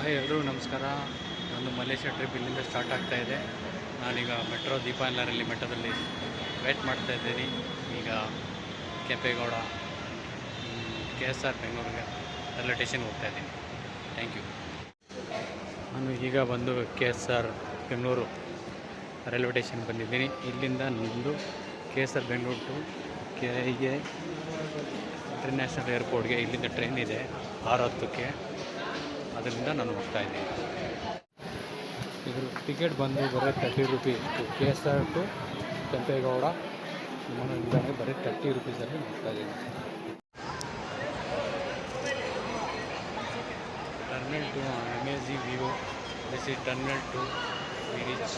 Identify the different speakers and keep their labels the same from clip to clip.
Speaker 1: Hi ಎಲ್ರಿಗೂ ನಮಸ್ಕಾರ. ಒಂದು ಮಲೇಷ್ಯಾ ಟ್ರಿಪ್ ಇಲ್ಲಿಂದ ಸ್ಟಾರ್ಟ್ ಆಗ್ತಾ ಇದೆ. ನಾನೀಗ ಮೆಟ್ರೋ ದೀಪಾಂಲರಲ್ಲಿ ಮಠದಲ್ಲಿ ವೇಟ್ ಮಾಡ್ತಾ ಇದ್ದೀನಿ. ಈಗ ಕೆಂಪೇಗೌಡ KSR ಬೆಂಗಳೂರಿಗೆ ರೈಲ್ವೆ ಸ್ಟೇಷನ್ಗೆ ಹೋಗ್ತಾ ಇದ್ದೀನಿ. Thank you. ನಾನು ಈಗ ಬಂದು KSR ಬೆಂಗಳೂರು ರೈಲ್ವೆ ಸ್ಟೇಷನ್ ಬಂದಿದ್ದೀನಿ. ಇಲ್ಲಿಂದ ನಂದು KSR Bengaluru to KIA international ಏರ್ಪೋರ್ಟ್ಗೆ ಇಲ್ಲಿಂದ ಟ್ರೈನ್ ಇದೆ 6:10ಕ್ಕೆ. ಅದರಿಂದ ನಾನು ಹೋಗ್ತಾ ಇದ್ದೀನಿ. ಇದ್ರ ಟಿಕೆಟ್ ಬಂದು ಬರೀ 30 ರೂಪೀಸ್. KSR ಟು ಕೆಂಪೇಗೌಡ ವಿಮಾನ ನಿಲ್ದಾಣಕ್ಕೆ ಬರೀ 30 ರೂಪೀಸಲ್ಲಿ ಹೋಗ್ತಾ ಇದ್ದೀನಿ. Terminal two amazing view. This is terminal two we reach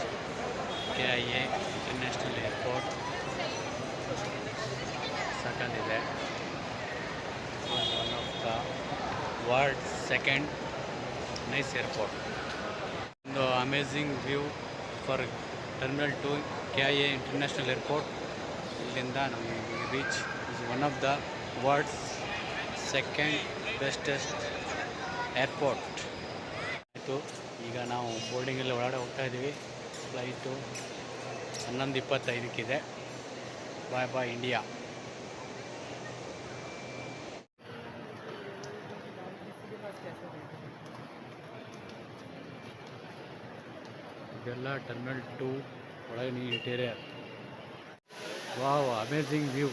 Speaker 1: KIA international airport. ಸಕ್ಕಂದಿದೆ. One of the world second nice airport. ಒಂದು amazing view for terminal two KIA international airport. ಇಲ್ಲಿಂದ ನಮಗೆ reach is one of the world's second bestest airport. ಆಯಿತು, ಈಗ ನಾವು ಬೋರ್ಡಿಂಗಲ್ಲಿ ಒಳಗಡೆ ಹೋಗ್ತಾ ಇದ್ದೀವಿ. Flight 11:25 bye bye India. ಇದೆಲ್ಲ ಟರ್ಮಿನಲ್ 2 ಒಳಗೆ interior. Wow, amazing view.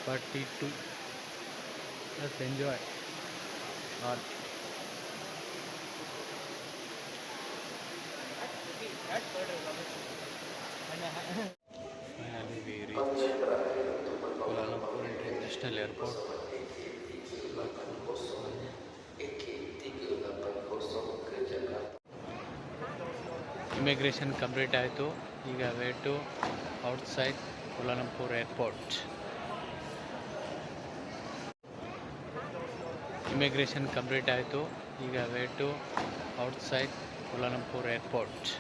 Speaker 1: 42. Let's enjoy all. Finally we reach Kuala Lumpur International Airport. Immigration complete ಆಯಿತು. ಈಗ weight outside Kuala Lumpur airport. Immigration complete ಆಯಿತು. ಈಗ weight outside Kuala Lumpur airport.